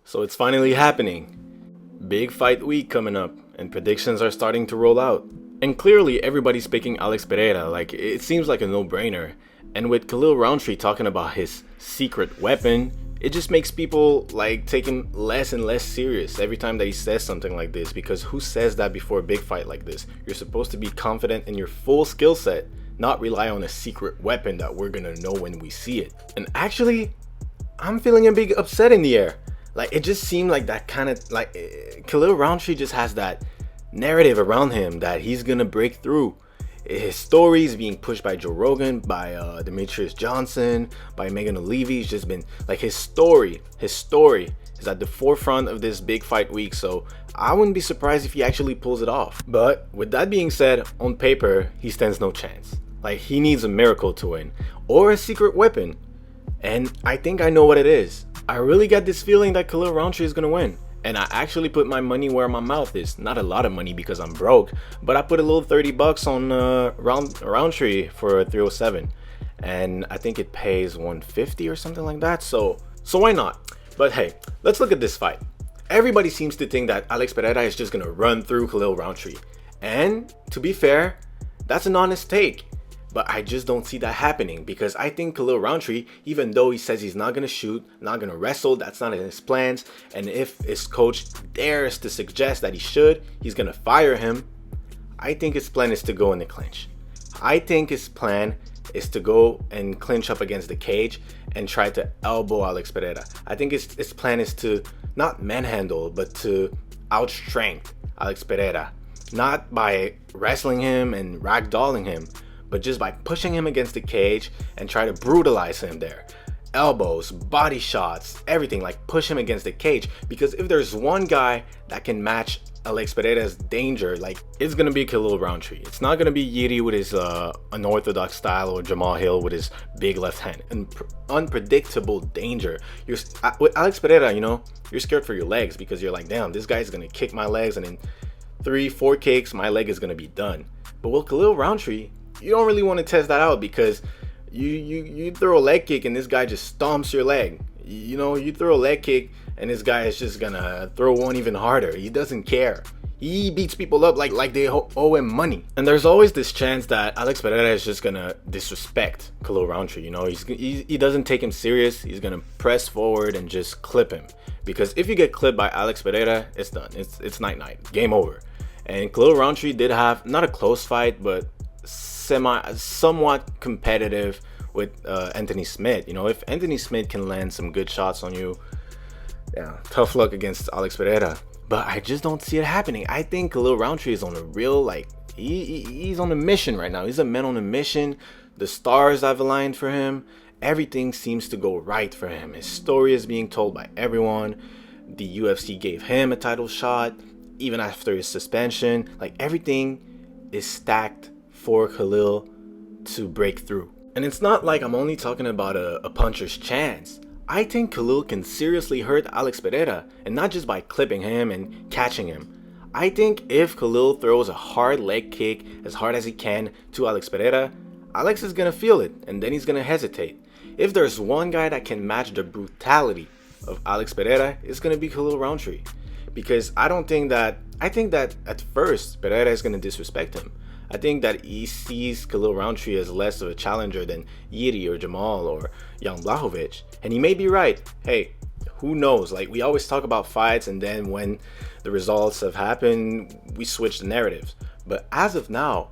So it's finally happening. Big fight week coming up, and predictions are starting to roll out. And clearly everybody's picking Alex Pereira, like it seems like a no-brainer. And with Khalil Rountree talking about his secret weapon, it just makes people like take him less and less serious every time that he says something like this, because who says that before a big fight like this? You're supposed to be confident in your full skill set, not rely on a secret weapon that we're gonna know when we see it. And actually, I'm feeling a big upset in the air. Like it just seemed like that kind of like Khalil Rountree just has that narrative around him that he's gonna break through. His story is being pushed by Joe Rogan, by Demetrius Johnson, by Megan O'Leary's just been like his story is at the forefront of this big fight week. So I wouldn't be surprised if he actually pulls it off. But with that being said, on paper he stands no chance. Like he needs a miracle to win, or a secret weapon. And I think I know what it is. I really got this feeling that Khalil Rountree is gonna win. And I actually put my money where my mouth is. Not a lot of money because I'm broke, but I put a little 30 bucks on Rountree for 307. And I think it pays 150 or something like that. So why not? But hey, let's look at this fight. Everybody seems to think that Alex Pereira is just gonna run through Khalil Rountree. And to be fair, that's an honest take. But I just don't see that happening, because I think Khalil Rountree, even though he says he's not going to shoot, not going to wrestle, that's not in his plans, and if his coach dares to suggest that he should, he's going to fire him, I think his plan is to go in the clinch. I think his plan is to go and clinch up against the cage and try to elbow Alex Pereira. I think his plan is to not manhandle, but to outstrength Alex Pereira. Not by wrestling him and ragdolling him, but just by pushing him against the cage and try to brutalize him there. Elbows, body shots, everything, like push him against the cage. Because if there's one guy that can match Alex Pereira's danger, like it's gonna be Khalil Rountree. It's not gonna be Yiri with his unorthodox style, or Jamal Hill with his big left hand. And unpredictable danger. With Alex Pereira, you know, you're scared for your legs, because you're like, damn, this guy's gonna kick my legs, and in 3-4 kicks, my leg is gonna be done. But with Khalil Rountree, you don't really want to test that out, because you throw a leg kick and this guy just stomps your leg. You know, you throw a leg kick and this guy is just gonna throw one even harder. He doesn't care. He beats people up like they owe him money. And there's always this chance that Alex Pereira is just gonna disrespect Khalil Rountree. You know, he doesn't take him serious. He's gonna press forward and just clip him. Because if you get clipped by Alex Pereira, it's done. It's night-night. Game over. And Khalil Rountree did have not a close fight, but somewhat competitive with Anthony Smith. You know, if Anthony Smith can land some good shots on you, yeah, tough luck against Alex Pereira. But I just don't see it happening. I think Khalil Rountree is on a real, like, he's on a mission right now. He's a man on a mission. The stars have aligned for him. Everything seems to go right for him. His story is being told by everyone. The UFC gave him a title shot even after his suspension. Like, everything is stacked for Khalil to break through. And it's not like I'm only talking about a puncher's chance. I think Khalil can seriously hurt Alex Pereira, and not just by clipping him and catching him. I think if Khalil throws a hard leg kick as hard as he can to Alex Pereira, Alex is gonna feel it, and then he's gonna hesitate. If there's one guy that can match the brutality of Alex Pereira, it's gonna be Khalil Rountree. Because I think that at first Pereira is gonna disrespect him. I think that he sees Khalil Rountree as less of a challenger than Yiri or Jamal or Jan Blachowicz. And he may be right. Hey, who knows? Like, we always talk about fights, and then when the results have happened, we switch the narratives. But as of now,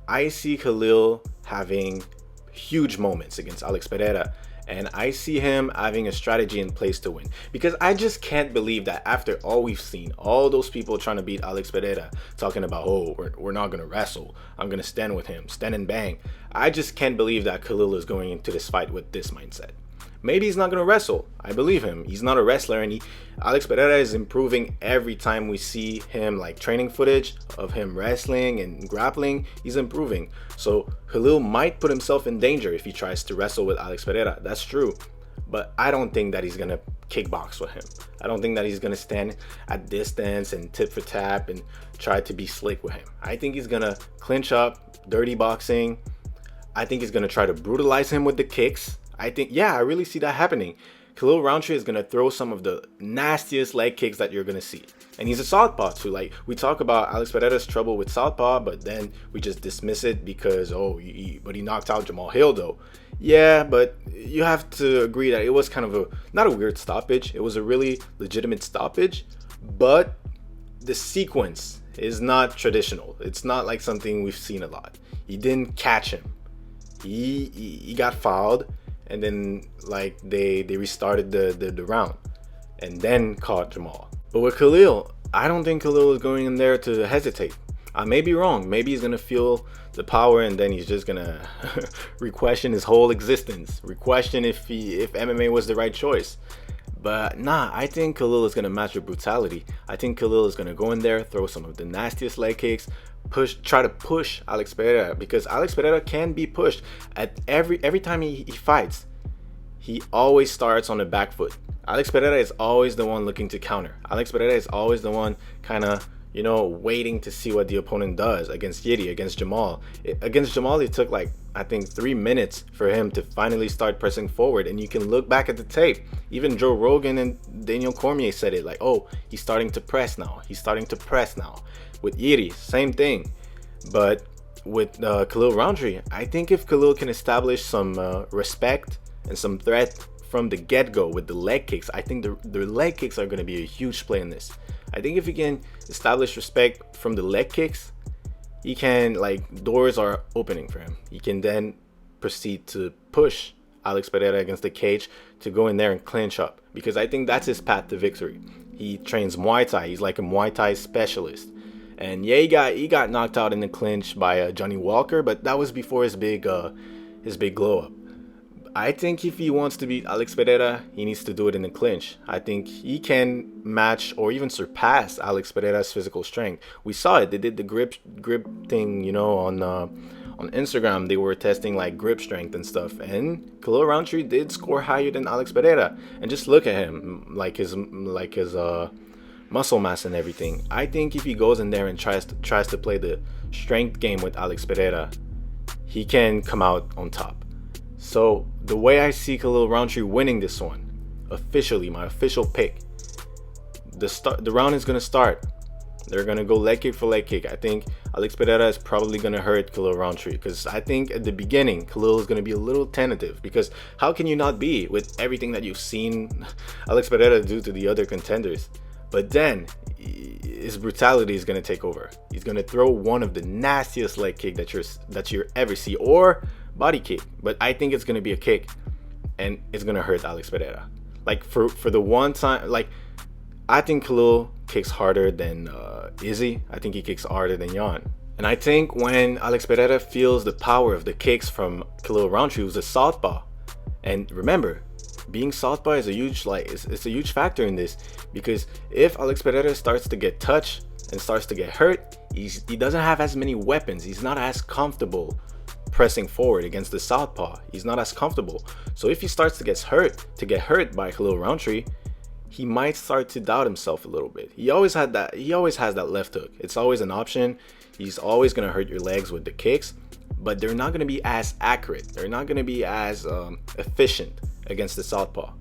I see Khalil having huge moments against Alex Pereira. And I see him having a strategy in place to win. Because I just can't believe that after all we've seen, all those people trying to beat Alex Pereira, talking about, oh, we're not going to wrestle. I'm going to stand with him, stand and bang. I just can't believe that Khalil is going into this fight with this mindset. Maybe he's not going to wrestle. I believe him. He's not a wrestler, and Alex Pereira is improving every time we see him, like training footage of him wrestling and grappling. He's improving. So Khalil might put himself in danger if he tries to wrestle with Alex Pereira. That's true. But I don't think that he's going to kickbox with him. I don't think that he's going to stand at distance and tit for tap and try to be slick with him. I think he's going to clinch up, dirty boxing. I think he's going to try to brutalize him with the kicks. I really see that happening. Khalil Rountree is gonna throw some of the nastiest leg kicks that you're gonna see. And he's a southpaw too. Like, we talk about Alex Pereira's trouble with southpaw, but then we just dismiss it because, but he knocked out Jamal Hill though. Yeah, but you have to agree that it was kind of not a weird stoppage. It was a really legitimate stoppage, but the sequence is not traditional. It's not like something we've seen a lot. He didn't catch him. He got fouled, and then like they restarted the round, and then caught Jamal. But with Khalil, I don't think Khalil is going in there to hesitate. I may be wrong. Maybe he's gonna feel the power, and then he's just gonna re-question his whole existence, re-question if MMA was the right choice. But nah, I think Khalil is gonna match with brutality. I think Khalil is gonna go in there, throw some of the nastiest leg kicks, try to push Alex Pereira, because Alex Pereira can be pushed. At every time he fights, he always starts on the back foot. Alex Pereira is always the one looking to counter. Alex Pereira is always the one kind of, waiting to see what the opponent does against Yeti, against Jamal. Against Jamal, it took like, I think 3 minutes for him to finally start pressing forward. And you can look back at the tape. Even Joe Rogan and Daniel Cormier said it, like, oh, he's starting to press now. He's starting to press now. With Yeti, same thing. But with Khalil Rountree, I think if Khalil can establish some respect and some threat from the get-go with the leg kicks, I think the leg kicks are going to be a huge play in this. I think if he can establish respect from the leg kicks, he can, doors are opening for him. He can then proceed to push Alex Pereira against the cage to go in there and clinch up, because I think that's his path to victory. He trains Muay Thai. He's like a Muay Thai specialist. And yeah, he got knocked out in the clinch by Johnny Walker, but that was before his big glow up. I think if he wants to beat Alex Pereira, he needs to do it in the clinch. I think he can match or even surpass Alex Pereira's physical strength. We saw it. They did the grip thing, on Instagram. They were testing like grip strength and stuff. And Khalil Rountree did score higher than Alex Pereira. And just look at him, like his muscle mass and everything. I think if he goes in there and tries to play the strength game with Alex Pereira, he can come out on top. So the way I see Khalil Rountree winning this one, officially, my official pick, the round is gonna start. They're gonna go leg kick for leg kick. I think Alex Pereira is probably gonna hurt Khalil Rountree, because I think at the beginning Khalil is gonna be a little tentative, because how can you not be with everything that you've seen Alex Pereira do to the other contenders? But then his brutality is gonna take over. He's gonna throw one of the nastiest leg kick that you ever see, or body kick. But I think it's gonna be a kick, and it's gonna hurt Alex Pereira. Like for the one time, I think Khalil kicks harder than Izzy. I think he kicks harder than Jan. And I think when Alex Pereira feels the power of the kicks from Khalil Rountree, who's a southpaw, and remember, being southpaw is a huge it's a huge factor in this, because if Alex Pereira starts to get touched and starts to get hurt, he doesn't have as many weapons. He's not as comfortable pressing forward against the southpaw. He's not as comfortable. So if he starts to get hurt by Khalil Rountree, he might start to doubt himself a little bit. He always has that left hook. It's always an option. He's always gonna hurt your legs with the kicks, but they're not gonna be as accurate. They're not gonna be as efficient against the southpaw.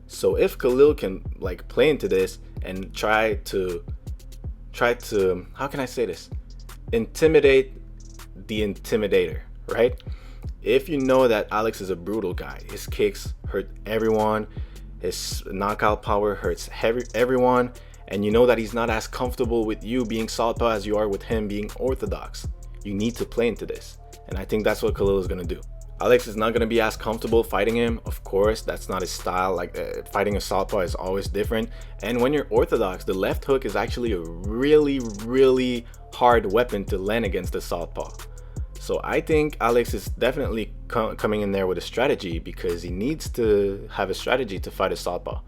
So if Khalil can play into this and try to how can I say this? Intimidate the intimidator, right? If you know that Alex is a brutal guy, his kicks hurt everyone, his knockout power hurts everyone, and you know that he's not as comfortable with you being southpaw as you are with him being orthodox, you need to play into this. And I think that's what Khalil is going to do. Alex is not going to be as comfortable fighting him. Of course, that's not his style. Fighting a southpaw is always different. And when you're orthodox, the left hook is actually a really, really hard weapon to land against the southpaw. So I think Alex is definitely coming in there with a strategy, because he needs to have a strategy to fight a southpaw.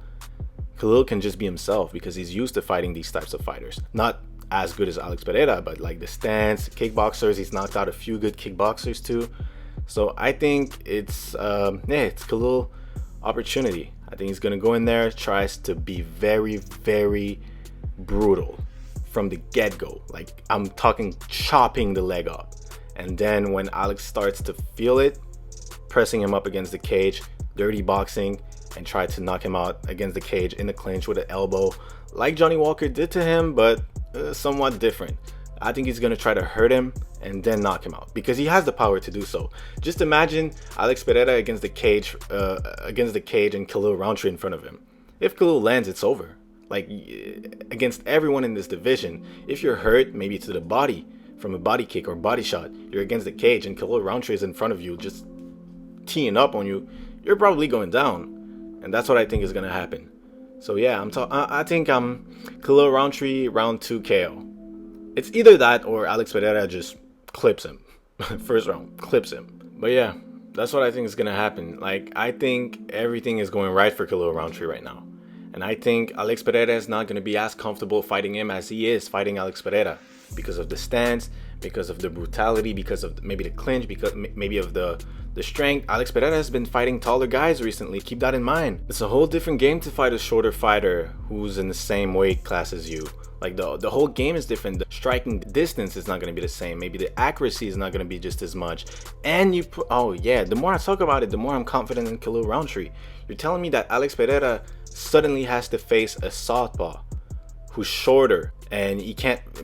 Khalil can just be himself because he's used to fighting these types of fighters. Not as good as Alex Pereira, but the stance, kickboxers, he's knocked out a few good kickboxers too. So I think it's Khalil opportunity. I think he's gonna go in there, tries to be very, very brutal from the get-go. I'm talking chopping the leg up. And then when Alex starts to feel it, pressing him up against the cage, dirty boxing, and try to knock him out against the cage in the clinch with an elbow, like Johnny Walker did to him, but somewhat different. I think he's gonna try to hurt him and then knock him out because he has the power to do so. Just imagine Alex Pereira against the cage and Khalil Rountree in front of him. If Khalil lands, it's over. Like against everyone in this division, if you're hurt, maybe to the body from a body kick or body shot, you're against the cage and Khalil Rountree is in front of you, just teeing up on you, you're probably going down, and that's what I think is gonna happen. So yeah, I think I'm Khalil Rountree round 2 KO. It's either that or Alex Pereira just clips him. First round, clips him. But yeah, that's what I think is going to happen. Like, I think everything is going right for Khalil Rountree right now. And I think Alex Pereira is not going to be as comfortable fighting him as he is fighting Alex Pereira. Because of the stance, because of the brutality, because of maybe the clinch, because maybe of the strength. Alex Pereira has been fighting taller guys recently. Keep that in mind. It's a whole different game to fight a shorter fighter who's in the same weight class as you. Like the whole game is different. The striking distance is not going to be the same. Maybe the accuracy is not going to be just as much. And oh yeah, the more I talk about it, the more I'm confident in Khalil Rountree. You're telling me that Alex Pereira suddenly has to face a southpaw who's shorter, and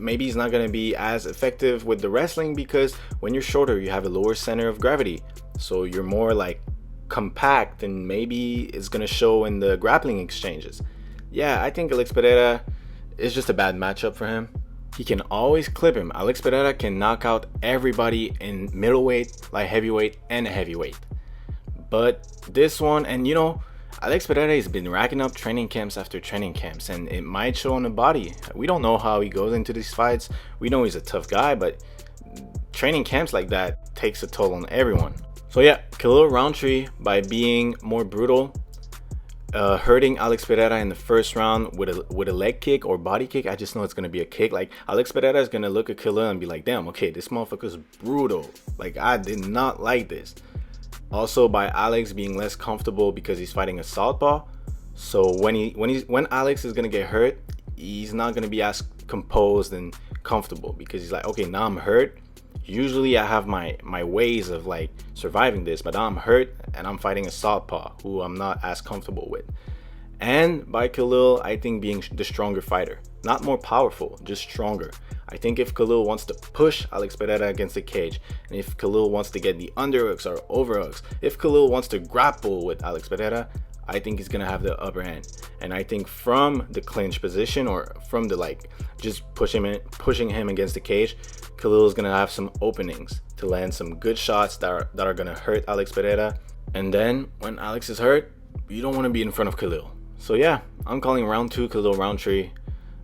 maybe he's not going to be as effective with the wrestling because when you're shorter, you have a lower center of gravity. So you're more like compact, and maybe it's going to show in the grappling exchanges. Yeah, I think Alex Pereira is just a bad matchup for him. He can always clip him. Alex Pereira can knock out everybody in middleweight, light heavyweight, and heavyweight. But this one, and you know, Alex Pereira has been racking up training camps after training camps, and it might show on the body. We don't know how he goes into these fights. We know he's a tough guy, but training camps like that takes a toll on everyone. So yeah, Khalil Rountree, by being more brutal, hurting Alex Pereira in the first round with a leg kick or body kick. I just know it's going to be a kick. Like, Alex Pereira is going to look at Khalil and be like, damn, okay, this motherfucker's brutal. Like, I did not like this. Also, by Alex being less comfortable because he's fighting a southpaw. So when Alex is going to get hurt, he's not going to be as composed and comfortable because he's like, okay, now I'm hurt. Usually I have my ways of like surviving this, but now I'm hurt and I'm fighting a southpaw who I'm not as comfortable with. And by Khalil, I think being the stronger fighter, not more powerful, just stronger. I think if Khalil wants to push Alex Pereira against the cage, and if Khalil wants to get the underhooks or overhooks, if Khalil wants to grapple with Alex Pereira, I think he's gonna have the upper hand. And I think from the clinch position or from the like just pushing him against the cage, Khalil is gonna have some openings to land some good shots that are gonna hurt Alex Pereira. And then when Alex is hurt, you don't want to be in front of Khalil. So yeah, I'm calling round 2 Khalil Rountree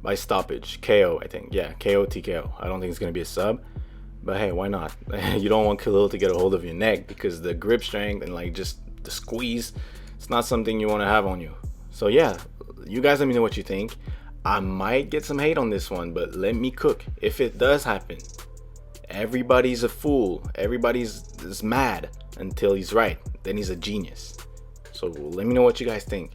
by stoppage, KO. I think, yeah, KO TKO. I don't think it's gonna be a sub, but hey, why not? You don't want Khalil to get a hold of your neck because the grip strength and like just the squeeze, it's not something you want to have on you. So yeah, you guys let me know what you think. I might get some hate on this one, but let me cook. If it does happen, everybody's a fool. Everybody's mad until he's right. Then he's a genius. So let me know what you guys think.